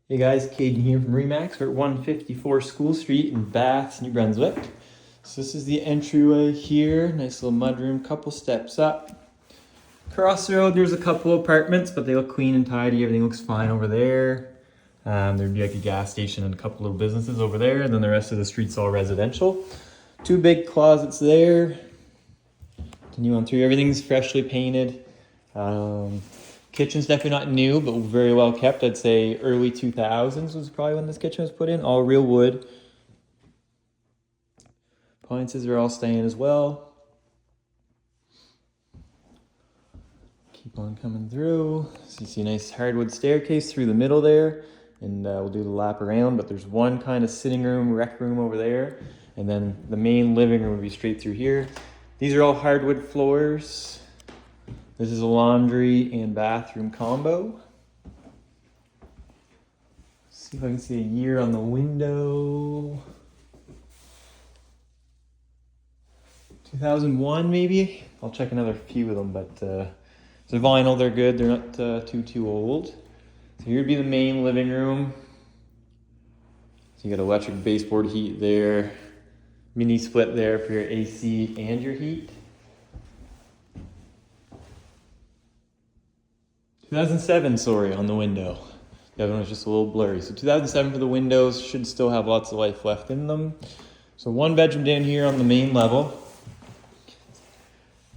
Hey guys, Caden here from Remax. We're at 154 School Street in Bath, New Brunswick. So this is the entryway here. Nice little mudroom, couple steps up. Across the road there's a couple apartments, but they look clean and tidy. Everything looks fine over there. There'd be like a gas station and a couple of businesses over there, and then the rest of the street's all residential. Two big closets there. Continue on through. Everything's freshly painted. Kitchen's definitely not new, but very well kept. I'd say early 2000s was probably when this kitchen was put in. All real wood. Appliances are all staying as well. Keep on coming through. So you see a nice hardwood staircase through the middle there. And we'll do the lap around, but there's one kind of sitting room, rec room over there. And then the main living room would be straight through here. These are all hardwood floors. This is a laundry and bathroom combo. See if I can see a year on the window. 2001 maybe? I'll check another few of them, but they're vinyl, they're good. They're not too old. So here would be the main living room. So you got electric baseboard heat there. Mini split there for your AC and your heat. 2007, sorry, on the window. The other one was just a little blurry. So 2007 for the windows, should still have lots of life left in them. So one bedroom down here on the main level.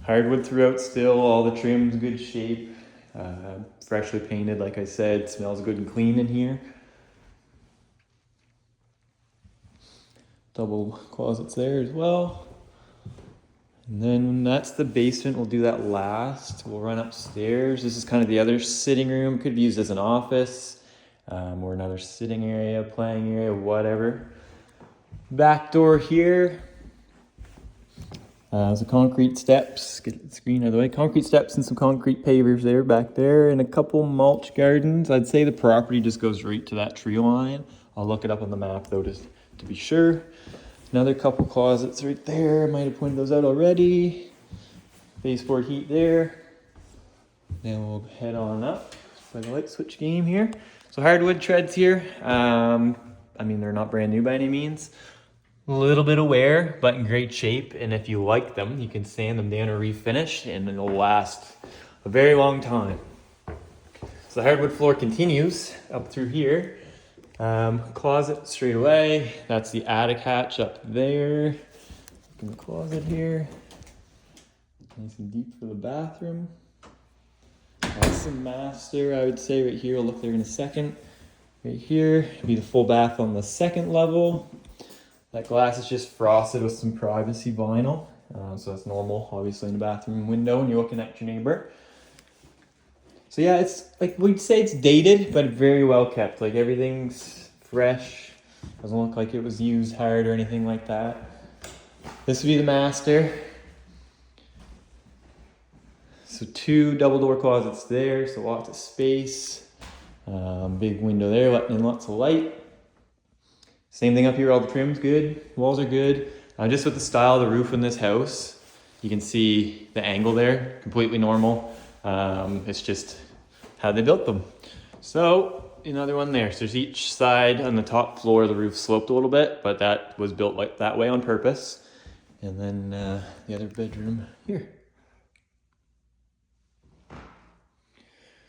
Hardwood throughout still, all the trim's good shape. Freshly painted, like I said, smells good and clean in here. Double closets there as well. And then that's the basement. We'll do that last. We'll run upstairs. This is kind of the other sitting room. Could be used as an office or another sitting area, playing area, whatever. Back door here. So concrete steps. Get the screen out of the way. Concrete steps and some concrete pavers there, back there, and a couple mulch gardens. I'd say the property just goes right to that tree line. I'll look it up on the map though, just to be sure. Another couple closets right there. Might have pointed those out already. Baseboard heat there. Then we'll head on up by the light switch game here. So hardwood treads here. I mean, they're not brand new by any means. A little bit of wear, but in great shape. And if you like them, you can sand them down or refinish, and it'll last a very long time. So the hardwood floor continues up through here. Closet straight away. That's the attic hatch up there. Look in the closet here. Nice and deep for the bathroom. That's the master, I would say, right here. We'll look there in a second. Right here, be the full bath on the second level. That glass is just frosted with some privacy vinyl. So that's normal, obviously, in the bathroom window when you're looking at your neighbor. So yeah, it's like, we'd say it's dated, but very well kept. Like everything's fresh. Doesn't look like it was used hard or anything like that. This would be the master. So two double door closets there, so lots of space. Big window there, letting in lots of light. Same thing up here, all the trim's good. Walls are good. Just with the style of the roof in this house, you can see the angle there, completely normal. It's just how they built them. So another one there. So there's each side on the top floor, the roof sloped a little bit, but that was built like that way on purpose. And then the other bedroom here.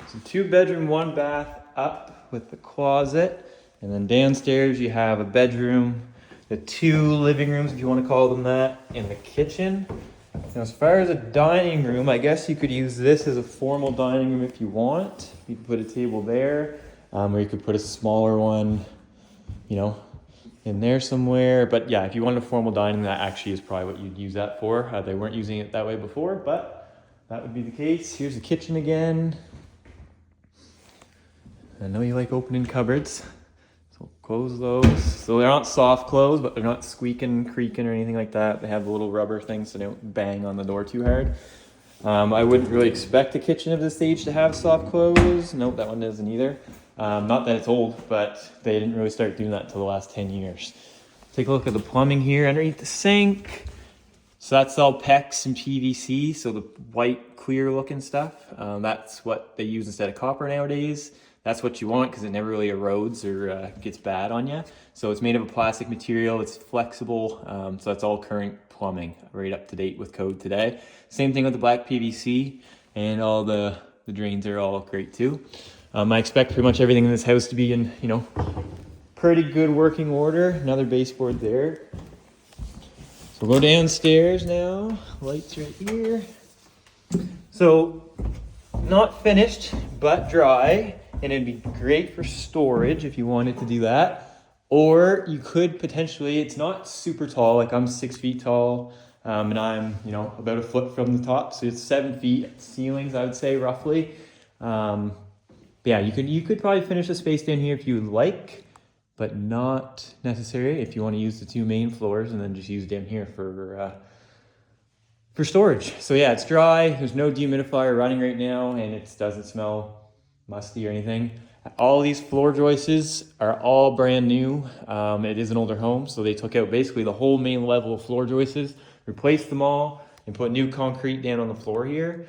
So 2-bedroom, 1 bath up with the closet. And then downstairs you have a bedroom, the 2 living rooms, if you want to call them that, and the kitchen. Now, as far as a dining room, I guess you could use this as a formal dining room if you want. You could put a table there, or you could put a smaller one, you know, in there somewhere. But yeah, if you wanted a formal dining, that actually is probably what you'd use that for. They weren't using it that way before, but that would be the case. Here's the kitchen again. I know you like opening cupboards. So close those. So they're not soft close, but they're not squeaking, creaking, or anything like that. They have the little rubber things so they don't bang on the door too hard. I wouldn't really expect the kitchen of this stage to have soft close. Nope, that one doesn't either. Not that it's old, but they didn't really start doing that until the last 10 years. Take a look at the plumbing here underneath the sink. So that's all PEX and PVC, so the white, clear looking stuff. That's what they use instead of copper nowadays. that's what you want because it never really erodes or gets bad on you. So it's made of a plastic material, it's flexible, so that's all current plumbing, right up to date with code today. Same thing with the black PVC, and all the drains are all great too. I expect pretty much everything in this house to be in, pretty good working order. Another baseboard there. So we'll go downstairs now. Lights right here. So not finished, but dry, and it'd be great for storage if you wanted to do that. Or you could potentially, it's not super tall, like I'm 6 feet tall, and I'm, about a foot from the top, so it's 7 feet ceilings, I would say, roughly. But yeah, you could probably finish the space down here if you would like, but not necessary if you want to use the 2 main floors and then just use down here for storage. So yeah, it's dry. There's no dehumidifier running right now, and it doesn't smell musty or anything. All these floor joists are all brand new. It is an older home, so they took out basically the whole main level of floor joists, replaced them all, and put new concrete down on the floor here.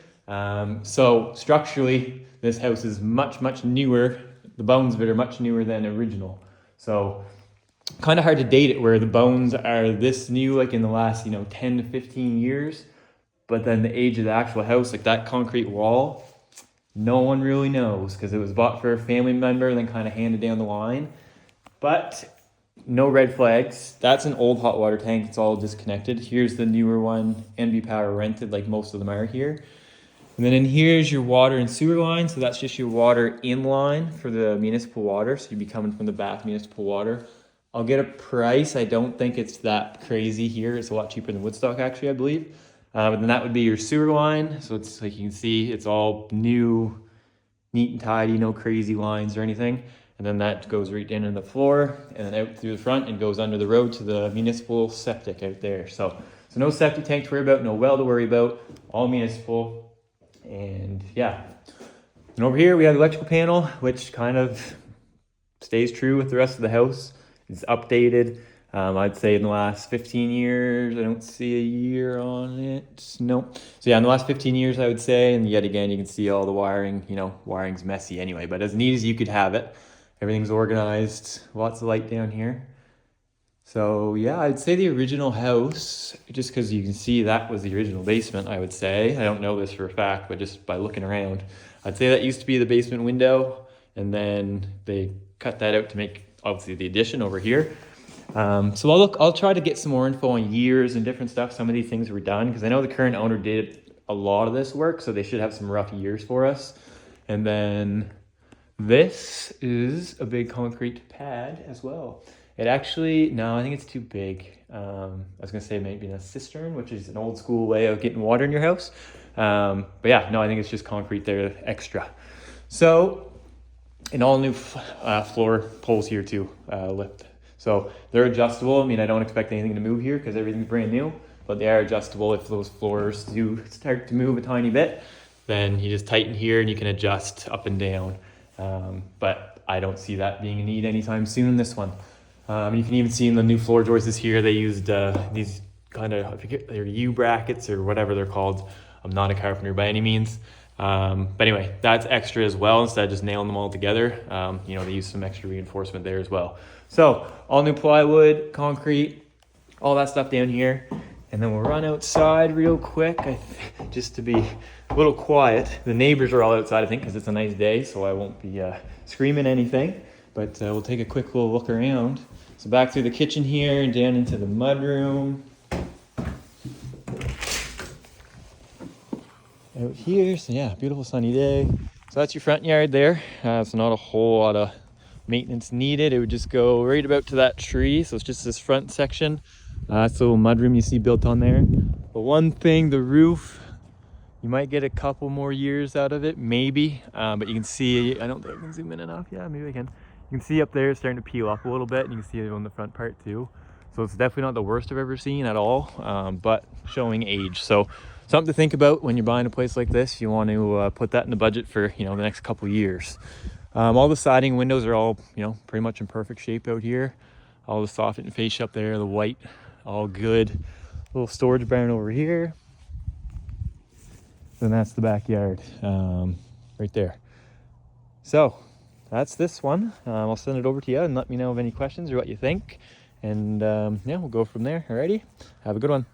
So structurally, this house is much, much newer. The bones of it are much newer than original. So kind of hard to date it where the bones are this new, like in the last, 10 to 15 years. But then the age of the actual house, like that concrete wall, no one really knows because it was bought for a family member and then kind of handed down the line. But no red flags. That's an old hot water tank. It's all disconnected. Here's the newer one, NB Power rented, like most of them are here. And then in here is your water and sewer line. So that's just your water in line for the municipal water. So you'd be coming from the back municipal water. I'll get a price. I don't think it's that crazy here. It's a lot cheaper than Woodstock, actually, I believe. But then that would be your sewer line. So it's like you can see, it's all new, neat and tidy, no crazy lines or anything. And then that goes right down in the floor and then out through the front and goes under the road to the municipal septic out there. So no septic tank to worry about, no well to worry about, all municipal. And yeah. And over here we have the electrical panel, which kind of stays true with the rest of the house. It's updated. I'd say in the last 15 years, I don't see a year on it. No. So yeah, in the last 15 years, I would say, and yet again, you can see all the wiring, wiring's messy anyway, but as neat as you could have it. Everything's organized, lots of light down here. So yeah, I'd say the original house, just because you can see that was the original basement, I would say. I don't know this for a fact, but just by looking around, I'd say that used to be the basement window, and then they cut that out to make, obviously, the addition over here. So I'll try to get some more info on years and different stuff. Some of these things were done because I know the current owner did a lot of this work, so they should have some rough years for us. And then this is a big concrete pad as well. It actually, no, I think it's too big. I was gonna say maybe a cistern, which is an old school way of getting water in your house. But yeah, no, I think it's just concrete there extra. So, and all new floor poles here too, lift. So they're adjustable. I mean, I don't expect anything to move here because everything's brand new, but they are adjustable. If those floors do start to move a tiny bit, then you just tighten here and you can adjust up and down. But I don't see that being a need anytime soon in this one. You can even see in the new floor joists here, they used these kind of, I forget, they're U-brackets or whatever they're called. I'm not a carpenter by any means. But anyway, that's extra as well. Instead of just nailing them all together, they use some extra reinforcement there as well. So all new plywood, concrete, all that stuff down here. And then we'll run outside real quick, just to be a little quiet. The neighbors are all outside, I think, because it's a nice day, so I won't be screaming anything. But we'll take a quick little look around. So back through the kitchen here and down into the mudroom. Out here, so yeah, beautiful sunny day. So that's your front yard there. So not a whole lot of maintenance needed. It would just go right about to that tree. So it's just this front section. That's a little mudroom you see built on there. But one thing, the roof, you might get a couple more years out of it, maybe. But you can see, I don't think I can zoom in enough. Yeah, maybe I can. You can see up there it's starting to peel up a little bit, and you can see it on the front part too. So it's definitely not the worst I've ever seen at all, but showing age. So something to think about when you're buying a place like this. You want to put that in the budget for the next couple years. All the siding windows are all pretty much in perfect shape out here. All the soffit and fascia up there, the white, all good. Little storage barn over here. Then that's the backyard right there. So that's this one. I'll send it over to you and let me know of any questions or what you think. And yeah, we'll go from there. Alrighty, have a good one.